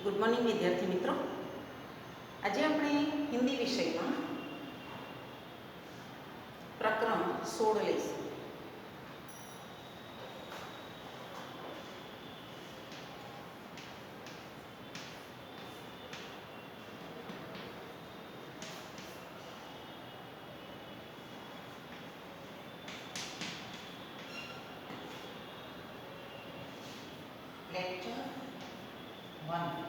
Good morning विद्यार्थी मित्रों। आज આપણે હિન્દી વિષયમાં પ્રકરણ 16 લઈશું। લેક્ચર 1।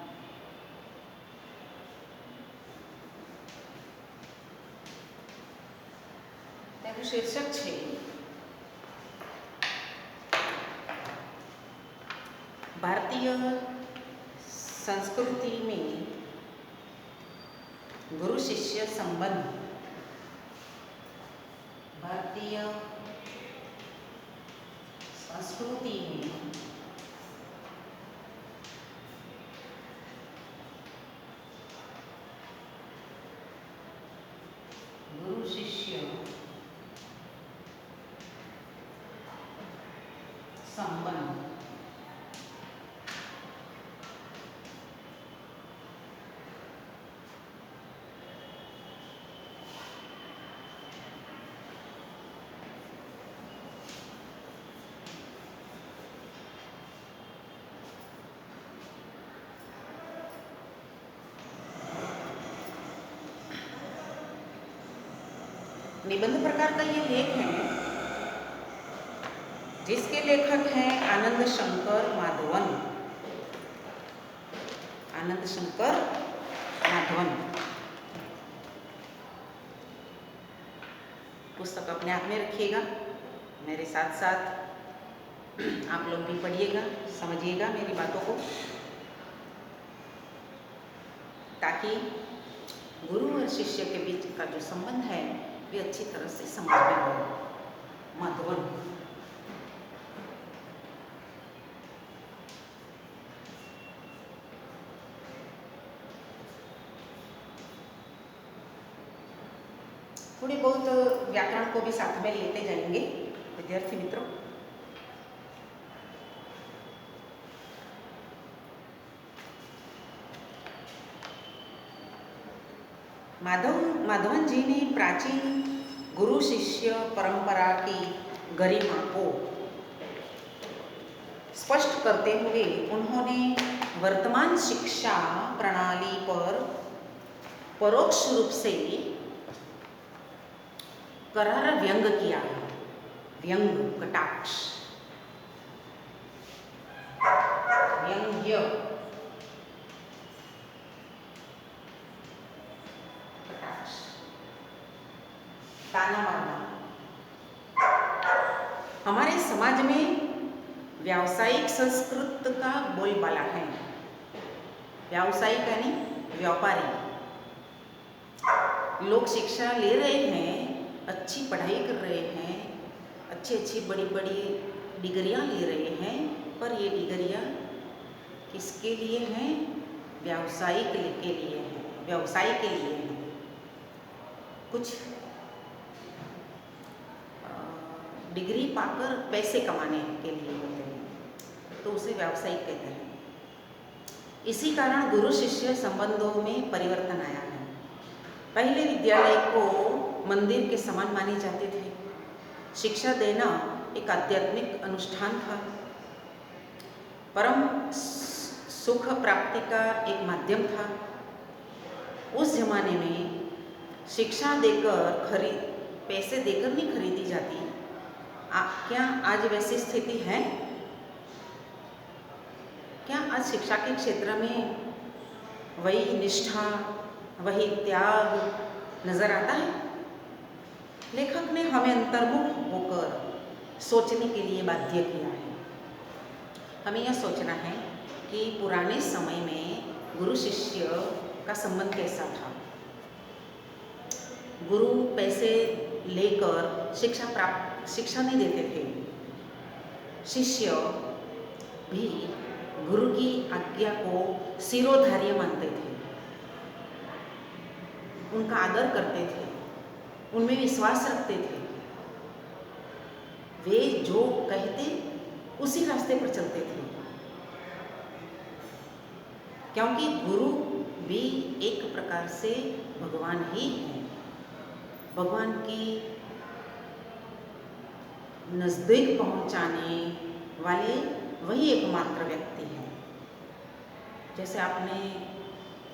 તેનું શીર્ષક છે भारतीय संस्कृति में गुरु शिष्य संबंध। भारतीय संस्कृति में गुरु शिष्य संबंध। निबंध प्रकार का ये लेख है जिसके लेखक हैं आनंद शंकर माधवन। आनंद शंकर माधवन। पुस्तक अपने हाथ में रखिएगा, मेरे साथ साथ आप लोग भी पढ़िएगा, समझिएगा मेरी बातों को, ताकि गुरु और शिष्य के बीच का जो संबंध है वे अच्छी तरह से समझ में आए। माधवन। थोड़ी बहुत व्याकरण को भी साथ में लेते जाएंगे विद्यार्थी मित्रों। माधवन जी ने प्राचीन गुरु शिष्य परंपरा की गरिमा को स्पष्ट करते हुए उन्होंने वर्तमान शिक्षा प्रणाली पर परोक्ष रूप से करारा व्यंग किया है। व्यंग, कटाक्ष, व्यंग्य, कटाक्ष, ताना मारना। हमारे समाज में व्यावसायिक संस्कृत का बोलबाला है। व्यावसायिक यानी व्यापारी। लोग शिक्षा ले रहे हैं, अच्छी पढ़ाई कर रहे हैं, अच्छी बड़ी बड़ी डिग्रियां ले रहे हैं, पर ये डिग्रियां किसके लिए हैं? व्यवसाय के लिए हैं। व्यवसाय के लिए हैं। कुछ डिग्री पाकर पैसे कमाने के लिए होते हैं, तो उसे व्यावसायिक कहते हैं। इसी कारण गुरु शिष्य संबंधों में परिवर्तन आया है। पहले विद्यालय को मंदिर के समान माने जाते थे। शिक्षा देना एक आध्यात्मिक अनुष्ठान था, परम सुख प्राप्ति का एक माध्यम था। उस जमाने में शिक्षा देकर पैसे देकर नहीं खरीदी जाती। क्या आज वैसी स्थिति है? क्या आज शिक्षा के क्षेत्र में वही निष्ठा, वही त्याग नजर आता है? लेखक ने हमें अंतर्मुख होकर सोचने के लिए बाध्य किया है। हमें यह सोचना है कि पुराने समय में गुरु शिष्य का संबंध कैसा था। गुरु पैसे लेकर शिक्षा नहीं देते थे। शिष्य भी गुरु की आज्ञा को शिरोधार्य मानते थे, उनका आदर करते थे, उनमें विश्वास रखते थे। वे जो कहते उसी रास्ते पर चलते थे। क्योंकि गुरु भी एक प्रकार से भगवान ही है। भगवान की नज़दीक पहुंचाने वाले वही एकमात्र व्यक्ति है। जैसे आपने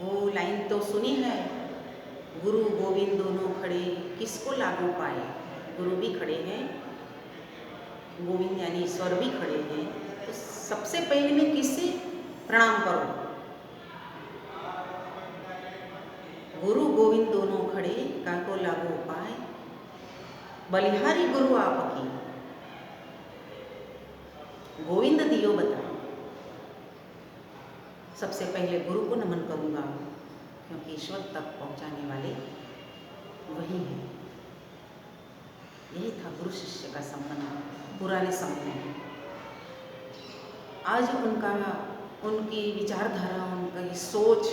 वो लाइन तो सुनी है, गुरु गोविंद दोनों खड़े किसको लागू पाए। गुरु भी खड़े हैं, गोविंद यानी ईश्वर भी खड़े हैं, तो सबसे पहले मैं किससे प्रणाम करूं। गुरु गोविंद दोनों खड़े काको लागू पाए, बलिहारी गुरु आपकी गोविंद दियो बताओ। सबसे पहले गुरु को नमन करूंगा, क्योंकि ईश्वर तक पहुंचाने वाले वही हैं। यही था गुरु शिष्य का संबंध पुराने समय में। आज उनकी विचारधारा, उनकी सोच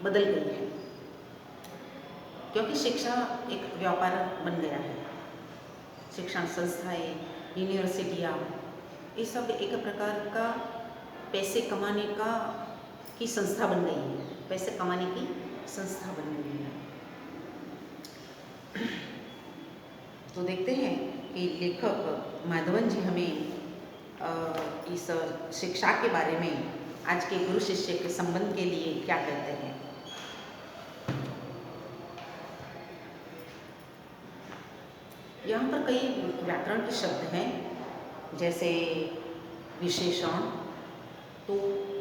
बदल गई है, क्योंकि शिक्षा एक व्यापार बन गया है। शिक्षण संस्थाएं, यूनिवर्सिटियाँ, ये सब एक प्रकार का पैसे कमाने की संस्था बन गई है, पैसे कमाने की संस्था बन गई है। तो देखते हैं कि लेखक माधवन जी हमें इस शिक्षा के बारे में, आज के गुरु शिष्य के संबंध के लिए क्या कहते हैं। यहाँ पर कई व्याकरण के शब्द हैं, जैसे विशेषण। तो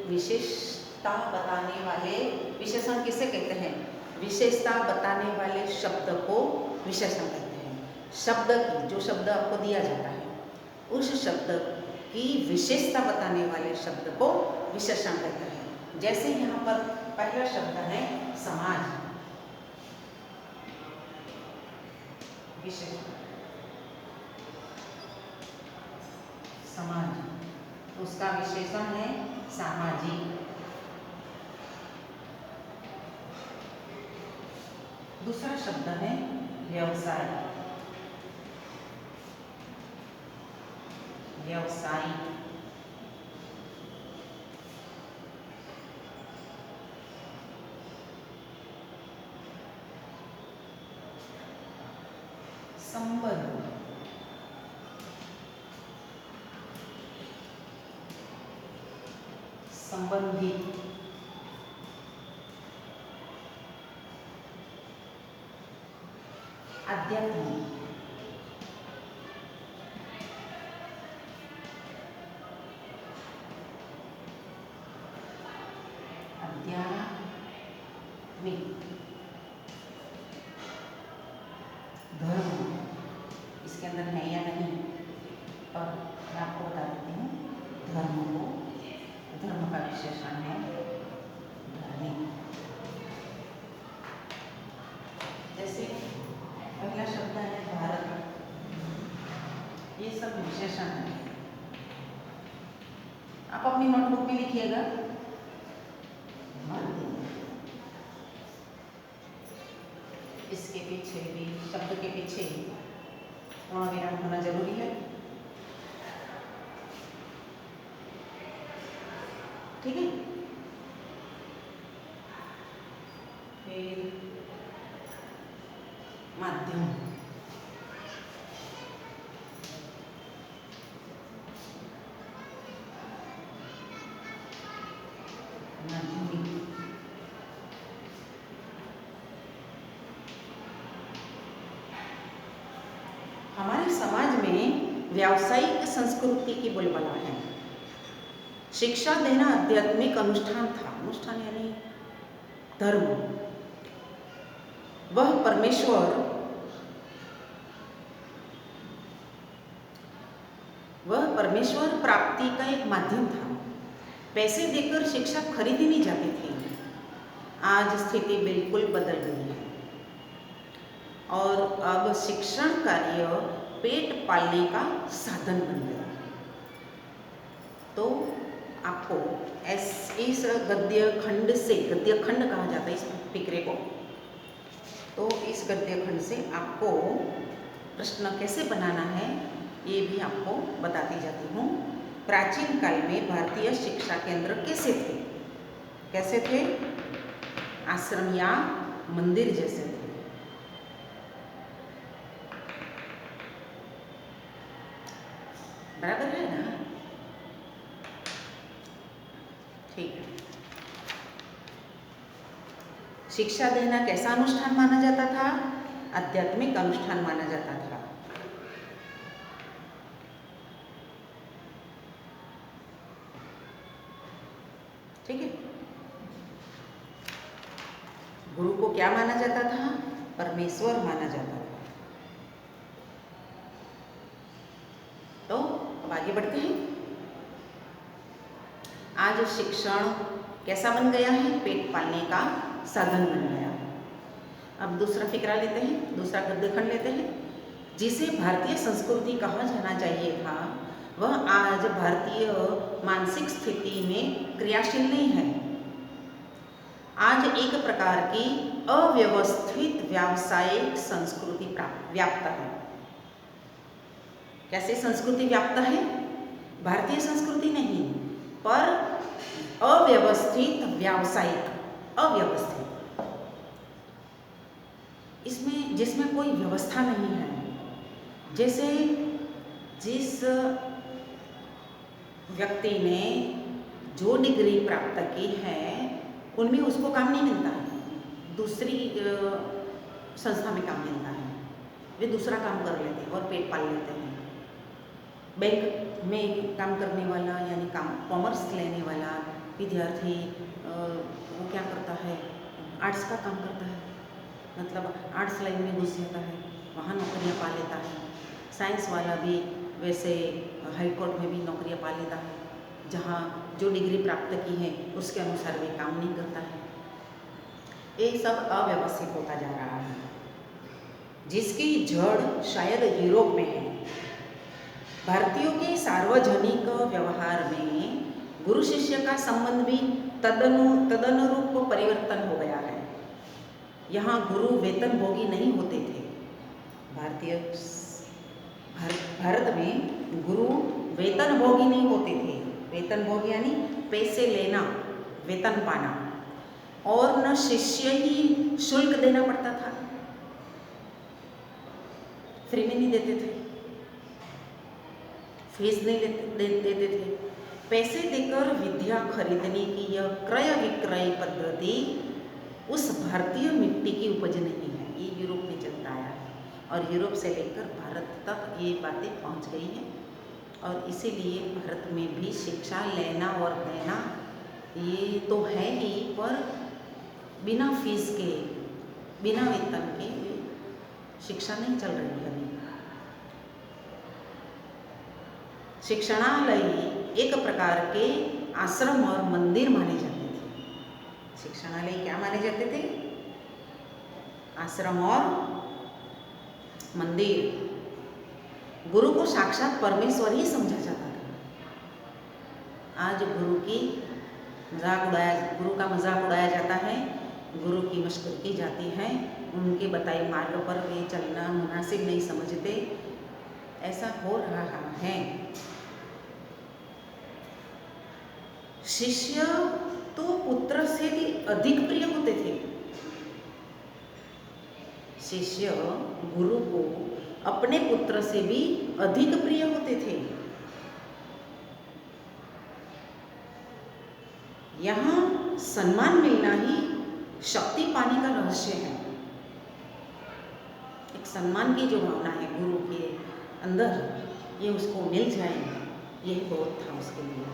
विशेषता बताने वाले, विशेषण किसे कहते हैं? विशेषता बताने वाले शब्द को विशेषण कहते हैं। शब्द की, जो शब्द आपको दिया जाता है, उस शब्द की विशेषता बताने वाले शब्द को विशेषण कहते हैं। जैसे यहाँ पर पहला शब्द है समाज, विशेषण समाज, तो उसका विशेषण है सामाजिक। दूसरा शब्द है व्यवसाय, व्यवसायिक। संबंध, संबंधित। आध्यात्मिक, आध्यात्मिक। धर्म, इसके अंदर है या नहीं, और मैं आपको बता देती हूँ। धर्म का विशेषण है धार्मिक। जैसे पहला शब्द है भारत, ये सब विशेषण है। आप अपनी नोटबुक में लिखिएगा। इसके पीछे भी, शब्द के पीछे पूर्ण विराम होना जरूरी है, ठीक है। फिर माध्यम, माध्यमिक। हमारे समाज में व्यावसायिक संस्कृति की बोलबाला है। शिक्षा देना आध्यात्मिक अनुष्ठान था। अनुष्ठान यानी धर्म। वह परमेश्वर प्राप्ति का एक माध्यम था। पैसे देकर शिक्षा खरीदी नहीं जाती थी। आज स्थिति बिल्कुल बदल गई है और अब शिक्षण कार्य पेट पालने का साधन बन गया। तो आपको इस गद्य खंड से, गद्य खंड कहा जाता है इस फिक्रे को, तो इस गद्य खंड से आपको प्रश्न कैसे बनाना है ये भी आपको बताती जाती हूँ। प्राचीन काल में भारतीय शिक्षा केंद्र कैसे थे? कैसे थे? आश्रम या मंदिर जैसे थे। बराबर है ना? ठीक है। शिक्षा देना कैसा अनुष्ठान माना जाता था? आध्यात्मिक अनुष्ठान माना जाता था। ठीक है। गुरु को क्या माना जाता था? परमेश्वर माना जाता था। तो अब आगे बढ़ते हैं। आज शिक्षण कैसा बन गया है? पेट पालने का साधन बन गया। अब दूसरा फिक्रा लेते हैं, दूसरा गद्यखंड लेते हैं। जिसे भारतीय संस्कृति कहा जाना चाहिए था, वह आज भारतीय मानसिक स्थिति में क्रियाशील नहीं है। आज एक प्रकार की अव्यवस्थित व्यावसायिक संस्कृति व्याप्त है। कैसी संस्कृति व्याप्त है? भारतीय संस्कृति नहीं, पर अव्यवस्थित व्यावसायिक, अव्यवस्थित, इसमें जिसमें कोई व्यवस्था नहीं है। जैसे जिस व्यक्ति ने जो डिग्री प्राप्त की है उनमें उसको काम नहीं मिलता है, दूसरी संस्था में काम मिलता है, वे दूसरा काम कर लेते हैं और पेट पाल लेते हैं। बैंक में काम करने वाला यानी कॉमर्स लेने वाला विद्यार्थी वो क्या करता है? आर्ट्स का काम करता है, मतलब आर्ट्स लाइन में घुस जाता है, वहाँ नौकरियाँ पा लेता है। साइंस वाला भी वैसे हाई कोर्ट में भी नौकरियाँ पा लेता है, जहाँ जो डिग्री प्राप्त की है उसके अनुसार वे काम नहीं करता है। ये सब अव्यवस्थित होता जा रहा है, जिसकी जड़ शायद यूरोप में है। भारतीयों के सार्वजनिक व्यवहार में गुरु शिष्य का संबंध भी तदनुरूप परिवर्तन हो गया है। यहाँ गुरु वेतन भोगी नहीं होते थे। भारत में गुरु वेतन भोगी नहीं होते थे। वेतन भोगी यानी पैसे लेना, वेतन पाना, और न शिष्य ही शुल्क देना पड़ता था, फ्री में नहीं देते थे, फीस नहीं देते थे। पैसे देकर विद्या खरीदने की यह क्रय विक्रय पद्धति उस भारतीय मिट्टी की उपज नहीं है। ये यूरोप में चलता आया है और यूरोप से लेकर भारत तक ये बातें पहुंच गई हैं, और इसीलिए भारत में भी शिक्षा लेना और देना ये तो है ही, पर बिना फीस के, बिना वेतन के शिक्षा नहीं चल रही है अभी। शिक्षणालय एक प्रकार के आश्रम और मंदिर माने जाते थे। शिक्षणालय क्या माने जाते थे? आश्रम और मंदिर। गुरु को साक्षात परमेश्वर ही समझा जाता था। आज गुरु का मजाक उड़ाया जाता है, गुरु की मश्करी की जाती है, उनके बताए मार्ग पर वे चलना मुनासिब नहीं समझते। ऐसा हो रहा है। शिष्य तो पुत्र से भी अधिक प्रिय होते थे। शिष्य गुरु को अपने पुत्र से भी अधिक प्रिय होते थे। यहाँ सम्मान मिलना ही शक्ति पाने का रहस्य है। एक सम्मान की जो भावना है गुरु के अंदर, ये उसको मिल जाए, यही बहुत था उसके लिए।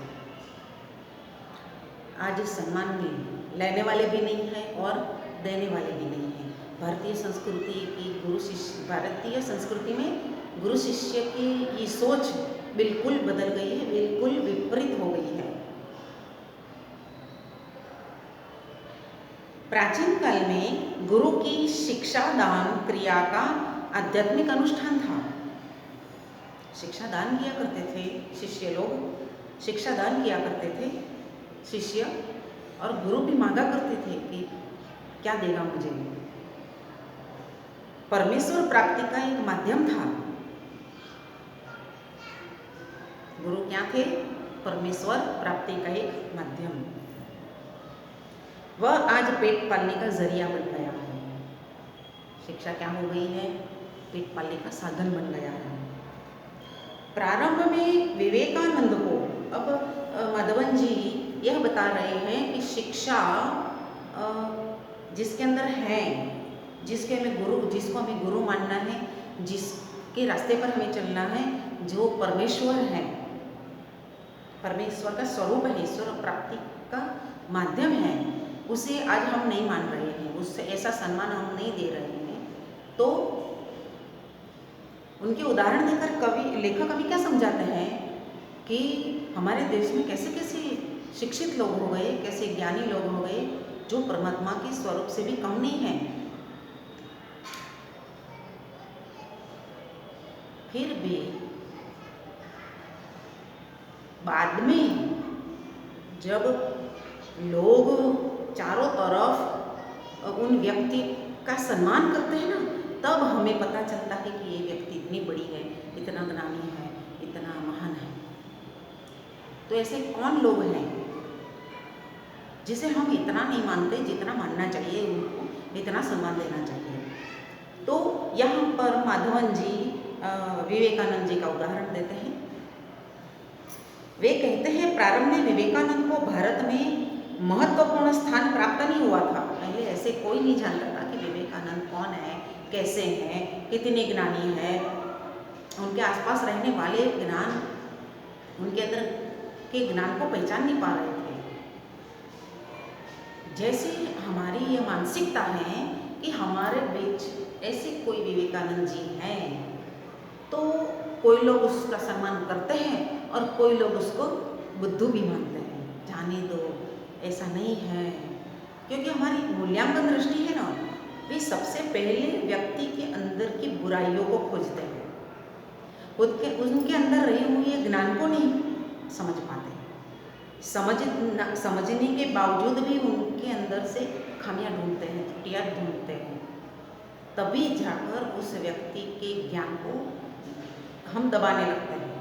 आज सम्मान में लेने वाले भी नहीं हैं और देने वाले भी नहीं हैं। भारतीय संस्कृति में गुरु शिष्य की ये सोच बिल्कुल बदल गई है, बिल्कुल विपरीत हो गई है। प्राचीन काल में गुरु की शिक्षा दान क्रिया का आध्यात्मिक अनुष्ठान था। शिक्षा दान किया करते थे शिष्य लोग, शिक्षा दान किया करते थे शिष्य, और गुरु भी मांगा करते थे कि क्या देगा मुझे। परमेश्वर प्राप्ति का एक माध्यम था। गुरु क्या थे? परमेश्वर प्राप्ति का एक माध्यम। वह आज पेट पालने का जरिया बन गया है। शिक्षा क्या हो गई है? पेट पालने का साधन बन गया है। प्रारंभ में विवेकानंद को, अब माधवन जी यह बता रहे हैं कि शिक्षा जिसके अंदर है, जिसको हमें गुरु मानना है, जिसके रास्ते पर हमें चलना है, जो परमेश्वर है, परमेश्वर का स्वरूप है, ईश्वर प्राप्ति का माध्यम है, उसे आज हम नहीं मान रहे हैं, उससे ऐसा सम्मान हम नहीं दे रहे हैं। तो उनके उदाहरण देकर लेखक अभी क्या समझाते हैं कि हमारे देश में कैसे कैसे शिक्षित लोग हो गए, कैसे ज्ञानी लोग हो गए, जो परमात्मा के स्वरूप से भी कम नहीं है। फिर भी बाद में जब लोग चारों तरफ उन व्यक्ति का सम्मान करते हैं ना, तब हमें पता चलता है कि ये व्यक्ति इतनी बड़ी है, इतना ज्ञानी है, इतना महान है। तो ऐसे कौन लोग हैं जिसे हम इतना नहीं मानते जितना मानना चाहिए, उनको इतना सम्मान देना चाहिए। तो यहाँ पर माधवन जी विवेकानंद जी का उदाहरण देते हैं। वे कहते हैं, प्रारंभ में विवेकानंद को भारत में महत्वपूर्ण स्थान प्राप्त नहीं हुआ था। पहले ऐसे कोई नहीं जानता था कि विवेकानंद कौन है, कैसे हैं, कितने ज्ञानी हैं। उनके आसपास रहने वाले ज्ञान, उनके अंदर के ज्ञान को पहचान नहीं पा रहे थे। जैसे हमारी ये मानसिकता है कि हमारे बीच ऐसे कोई विवेकानंद जी हैं, तो कोई लोग उसका सम्मान करते हैं और कोई लोग उसको बुद्धू भी मानते हैं। जाने दो, ऐसा नहीं है, क्योंकि हमारी मूल्यांकन दृष्टि है ना, वे सबसे पहले व्यक्ति के अंदर की बुराइयों को खोजते हैं, उनके अंदर रही हुई ज्ञान को नहीं समझ पाते। समझने के बावजूद भी उनके अंदर से खामियां ढूंढते हैं, त्रुटियां ढूंढते हैं, तभी जाकर उस व्यक्ति के ज्ञान को हम दबाने लगते हैं।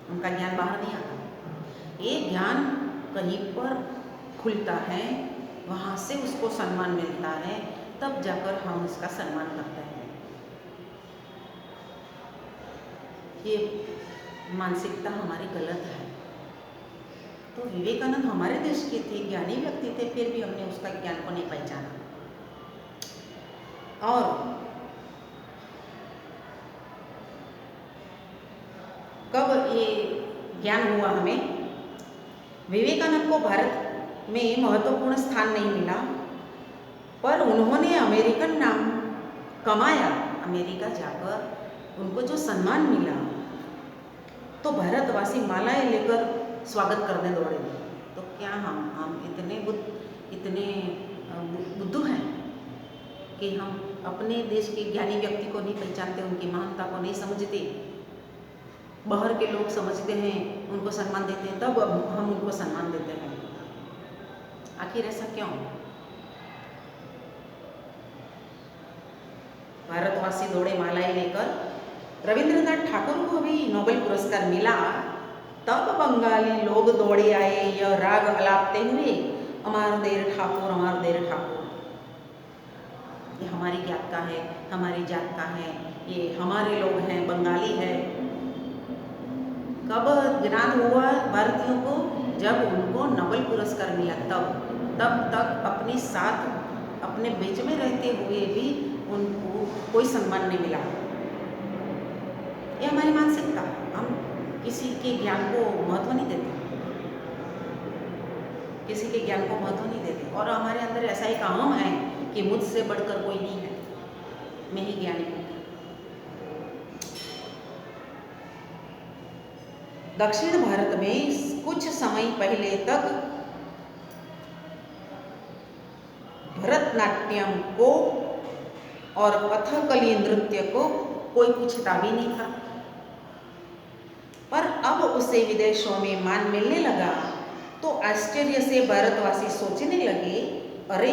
उनका ज्ञान बाहर नहीं आता। ये ज्ञान कहीं पर खुलता है, वहाँ से उसको सम्मान मिलता है, तब जाकर हम उसका सम्मान करते हैं। ये मानसिकता हमारी गलत है। तो विवेकानंद हमारे देश के थे, ज्ञानी व्यक्ति थे, फिर भी हमने उसका ज्ञान को नहीं पहचाना। और कब ये ज्ञान हुआ हमें? विवेकानंद को भारत में महत्वपूर्ण स्थान नहीं मिला, पर उन्होंने अमेरिकन नाम कमाया। अमेरिका जाकर उनको जो सम्मान मिला, तो भारतवासी मालाएं लेकर स्वागत करने दौड़े। तो क्या हम इतने बुद्धू हैं कि हम अपने देश के ज्ञानी व्यक्ति को नहीं पहचानते, उनकी महानता को नहीं समझते। बाहर के लोग समझते हैं, उनको सम्मान देते हैं, तब हम उनको सम्मान देते हैं। आखिर ऐसा क्यों? भारतवासी दौड़े मालाएं लेकर। रविंद्रनाथ ठाकुर को भी नोबेल पुरस्कार मिला, तब बंगाली लोग दौड़े आए यह राग अलापते हुए, अमर देर ठाकुर, अमर देर ठाकुर। ये हमारी जात का है, हमारी जात का है, ये हमारे लोग हैं, बंगाली है। कब ज्ञान हुआ भारतीयों को? जब उनको नोबेल पुरस्कार मिला, तब तक अपने साथ, अपने बीच में रहते हुए भी उनको कोई सम्मान नहीं मिला। ये हमारी मानसिकता। हम किसी के ज्ञान को महत्व नहीं देते, किसी के ज्ञान को महत्व नहीं देते, और हमारे अंदर ऐसा एक अहम है कि मुझसे बढ़कर कोई नहीं है, मैं ही ज्ञानी हूँ। दक्षिण भारत में कुछ समय पहले तक भरतनाट्यम को और कथकली नृत्य को कोई पूछता भी नहीं था, पर अब उसे विदेशों में मान मिलने लगा, तो आश्चर्य से भारतवासी सोचने लगे, अरे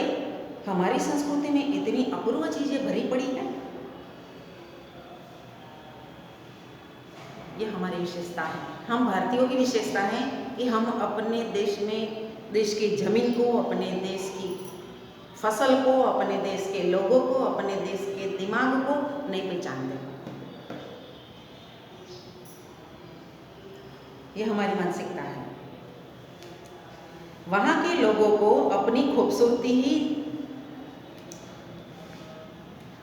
हमारी संस्कृति में इतनी अपूर्व चीजें भरी पड़ी हैं। ये हमारी विशेषता है, हम भारतीयों की विशेषता है कि हम अपने देश में, देश की जमीन को, अपने देश की फसल को, अपने देश के लोगों को, अपने देश के दिमाग को नहीं पहचानते। ये हमारी मानसिकता है। वहाँ के लोगों को अपनी खूबसूरती ही,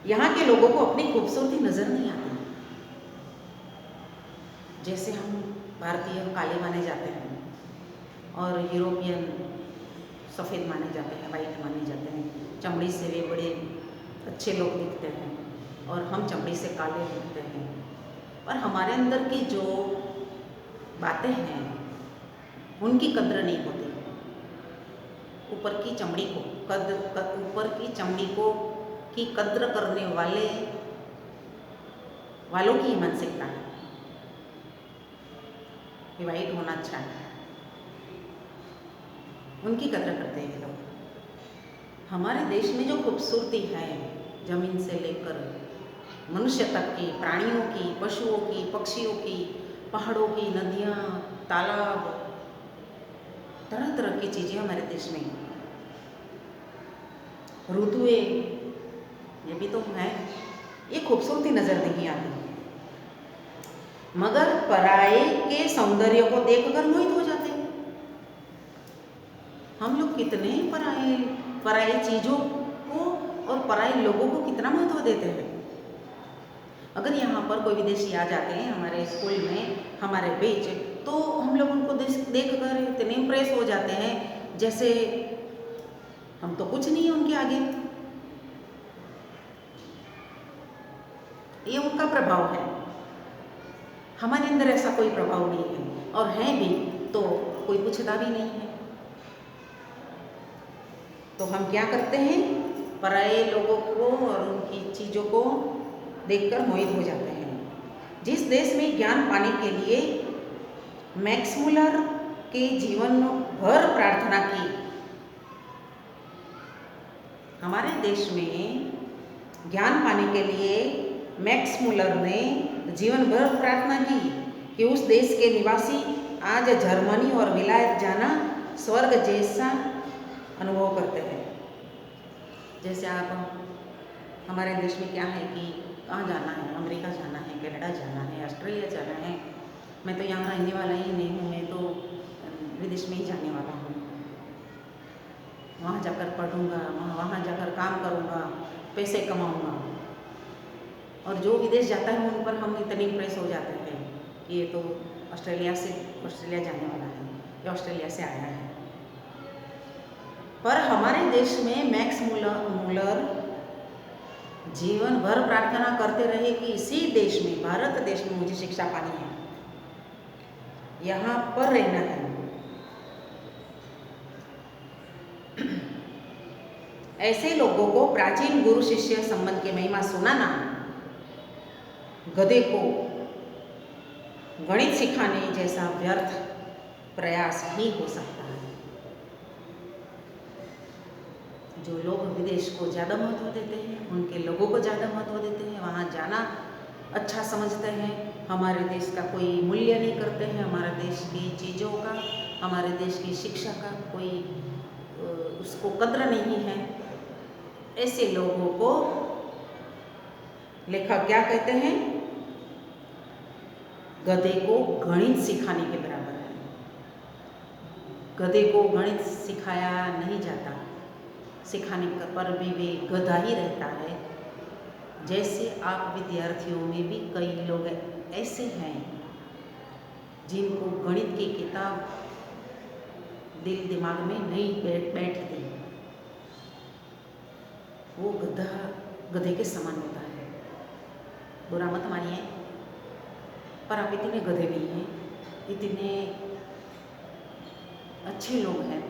यहाँ के लोगों को अपनी खूबसूरती नजर नहीं आती। जैसे हम भारतीय काले माने जाते हैं और यूरोपियन सफ़ेद माने जाते हैं, वाइट माने जाते हैं, चमड़ी से वे बड़े अच्छे लोग दिखते हैं और हम चमड़ी से काले दिखते हैं। और हमारे अंदर की जो बातें हैं उनकी कद्र नहीं होती। ऊपर की चमड़ी को ऊपर की चमड़ी को की कद्र करने वालों की मानसिकता है कि वाइट होना अच्छा है, उनकी कद्र करते हैं लोग। हमारे देश में जो खूबसूरती है, जमीन से लेकर मनुष्य तक की, प्राणियों की, पशुओं की, पक्षियों की, पहाड़ों की, नदियाँ, तालाब, तरह तरह की चीज़ें हमारे देश में, ऋतुएं, ये भी तो है। ये खूबसूरती नजर नहीं आती, मगर पराये के सौंदर्य को देखकर मोहित हो जाते हैं। हम लोग कितने पराये चीज़ों को और पराये लोगों को कितना महत्व देते हैं। अगर यहाँ पर कोई विदेशी आ जाते हैं हमारे स्कूल में, हमारे बीच, तो हम लोग उनको देखकर इतने इम्प्रेस हो जाते हैं जैसे हम तो कुछ नहीं है उनके आगे। ये उनका प्रभाव है, हमारे अंदर ऐसा कोई प्रभाव नहीं है, और है भी तो कोई पूछता भी नहीं है। तो हम क्या करते हैं, पराये लोगों को और उनकी चीज़ों को देखकर मोहित हो जाते हैं। जिस देश में ज्ञान पाने के लिए मैक्स मुलर के जीवन भर प्रार्थना की, हमारे देश में ज्ञान पाने के लिए मैक्स मुलर ने जीवन भर प्रार्थना की कि उस देश के निवासी आज जर्मनी और विलायत जाना स्वर्ग जैसा अनुभव करते हैं। जैसे आप हमारे देश में क्या है कि कहाँ जाना है, अमेरिका जाना है, कनाडा जाना है, ऑस्ट्रेलिया जाना है। मैं तो यहाँ रहने वाला ही नहीं हूँ, मैं तो विदेश में ही जाने वाला हूँ, वहाँ जाकर पढ़ूँगा, वहाँ जाकर काम करूँगा, पैसे कमाऊँगा। और जो विदेश जाता है उन पर हम इतने इम्प्रेस हो जाते हैं कि ये तो ऑस्ट्रेलिया जाने वाला है या ऑस्ट्रेलिया से आया है। पर हमारे देश में मैक्स मुलर जीवन भर प्रार्थना करते रहे कि इसी देश में, भारत देश में मुझे शिक्षा पानी है, यहाँ पर रहना है। ऐसे लोगों को प्राचीन गुरु शिष्य संबंध की महिमा सुनाना गधे को गणित सिखाने जैसा व्यर्थ प्रयास ही हो सकता है। जो लोग विदेश को ज़्यादा महत्व देते हैं, उनके लोगों को ज़्यादा महत्व देते हैं, वहाँ जाना अच्छा समझते हैं, हमारे देश का कोई मूल्य नहीं करते हैं, हमारे देश की चीज़ों का, हमारे देश की शिक्षा का कोई उसको कद्र नहीं है। ऐसे लोगों को लेखक क्या कहते हैं, गधे को गणित सिखाने के बराबर है। गधे को गणित सिखाया नहीं जाता, सिखाने पर भी वे गधा ही रहता है। जैसे आप विद्यार्थियों में भी कई लोग ऐसे हैं जिनको गणित की किताब दिल दिमाग में नहीं बैठती, वो गधे के समान होता है। बुरा मत मानिए, पर आप इतने गधे नहीं हैं, इतने अच्छे लोग हैं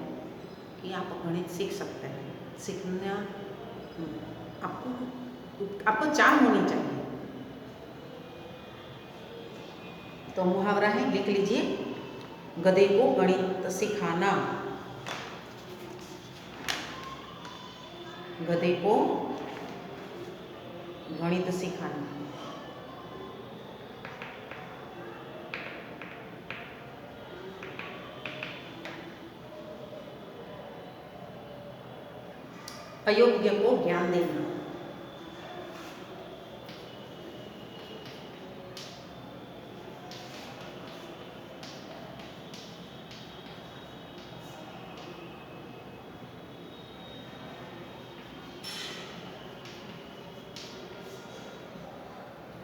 कि आप गणित सीख सकते हैं। सीखना आपको चाह होनी चाहिए। तो मुहावरा है, लिख लीजिए, गधे को गणित सिखाना। गधे को गणित सिखाना। अयोग्य को ज्ञान देना।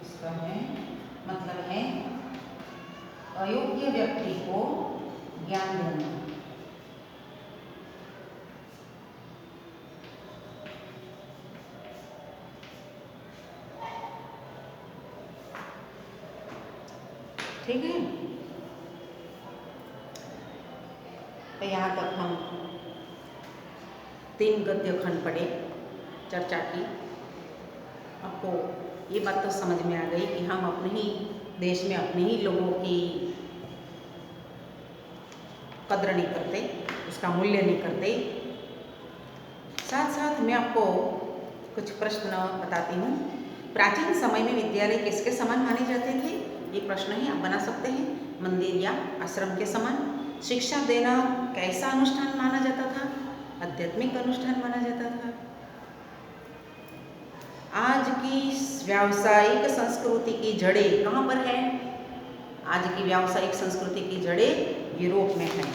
इसका है मतलब है अयोग्य व्यक्ति को ज्ञान देना। ठीक है, तो यहाँ तक हम 3 गद्य खंड पढ़े, चर्चा की। आपको ये बात तो समझ में आ गई कि हम अपने ही देश में अपने ही लोगों की कद्र नहीं करते, उसका मूल्य नहीं करते। साथ साथ मैं आपको कुछ प्रश्न बताती हूँ। प्राचीन समय में विद्यालय किसके समान माने जाते थे? ये प्रश्न ही आप बना सकते हैं। मंदिर या आश्रम के समान। शिक्षा देना कैसा अनुष्ठान माना जाता था? आध्यात्मिक अनुष्ठान माना जाता था। आज की व्यावसायिक संस्कृति की जड़ें कहाँ पर है? आज की व्यावसायिक संस्कृति की जड़ें यूरोप में है।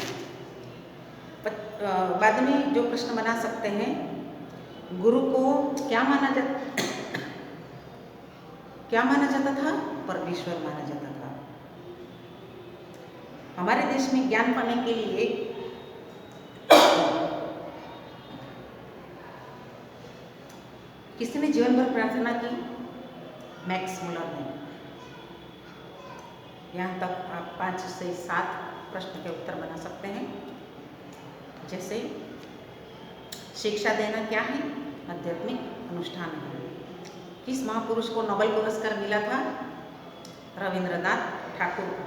बाद में जो प्रश्न बना सकते हैं, गुरु को क्या माना जाता था? परमेश्वर माना जाता था। हमारे देश में ज्ञान पाने के लिए किसने जीवन भर प्रार्थना की? मैक्स मुलर ने। यहाँ तक आप 5 से 7 प्रश्न के उत्तर बना सकते हैं। जैसे शिक्षा देना क्या है? आध्यात्मिक अनुष्ठान है। किस महापुरुष को नोबेल पुरस्कार मिला था? रविंद्रनाथ ठाकुर को।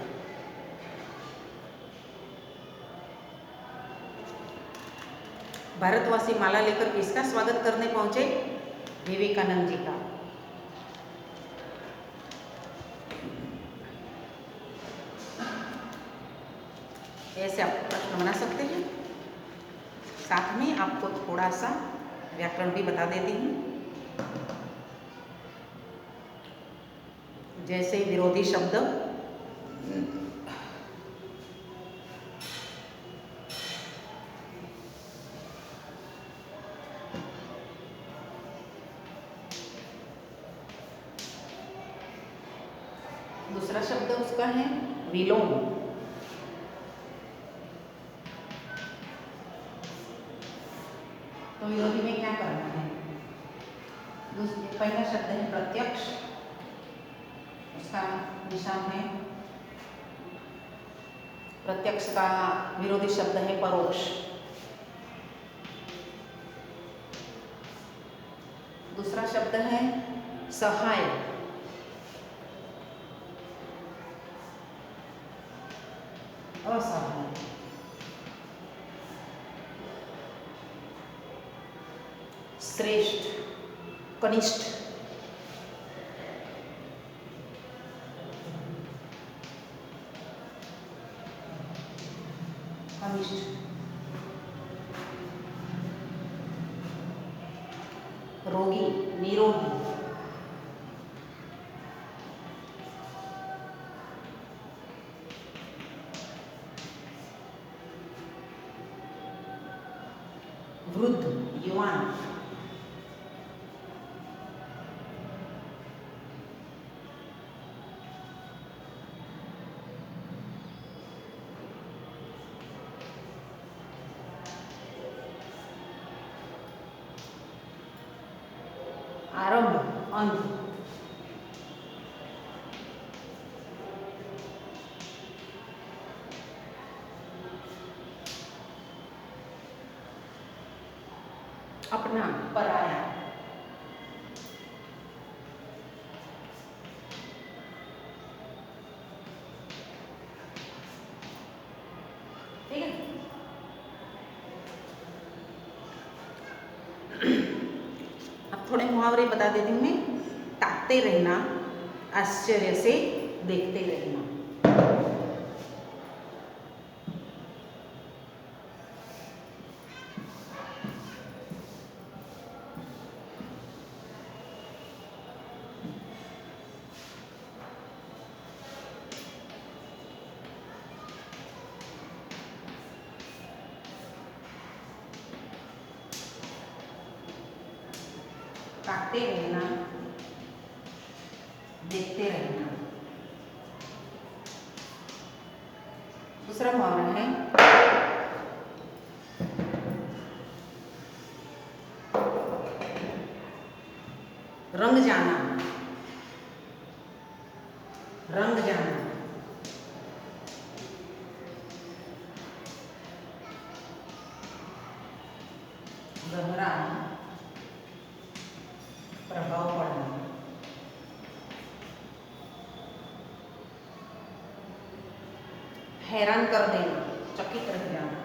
भारतवासी माला लेकर किसका स्वागत करने पहुंचे? विवेकानंद जी का। ऐसे आप प्रश्न बना सकते हैं। साथ में आपको थोड़ा सा व्याकरण भी बता देती हूँ। जैसे विरोधी शब्द, दूसरा शब्द उसका है विलोम। तो विरोधी में क्या करना है? पहला शब्द है प्रत्यक्ष, उसका निशान है। प्रत्यक्ष का विरोधी शब्द है परोक्ष। दूसरा शब्द है सहाय। असहाय। श्रेष्ठ, कनिष्ठ। अनिष्ट। रोगी, निरोगी। वृद्ध, युवान। आरंभ, अंत। अपना, पराया। ठीक है। अब थोड़े मुहावरे बता देती हूँ मैं। ताकते रहना, आश्चर्य से देखते रहना। ताकते रहना, देखते रहना। दूसरा मुहावरा है रंग जाना, रंग जाना। गहरा प्रभाव पड़ना, हैरान कर देना, चकित रह जाना,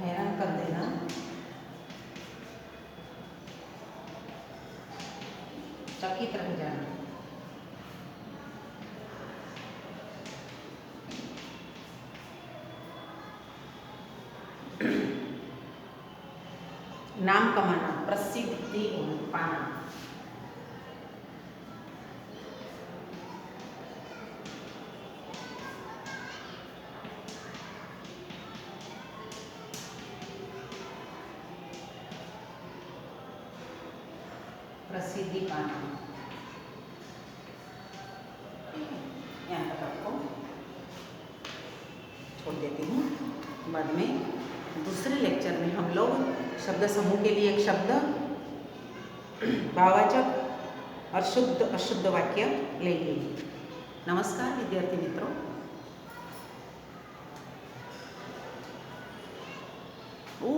हैरान कर देना, चकित रह जाना। नाम कमाना, प्रसिद्धि पाना, प्रसिद्धि पाना। यहाँ तक आपको छोड़ देती हूँ। बाद में दूसरे लेक्चर में हम लोग शब्द समूह के लिए एक शब्द, भाववाचक और शुद्ध अशुद्ध वाक्य लेंगे। नमस्कार विद्यार्थी मित्रों। ओ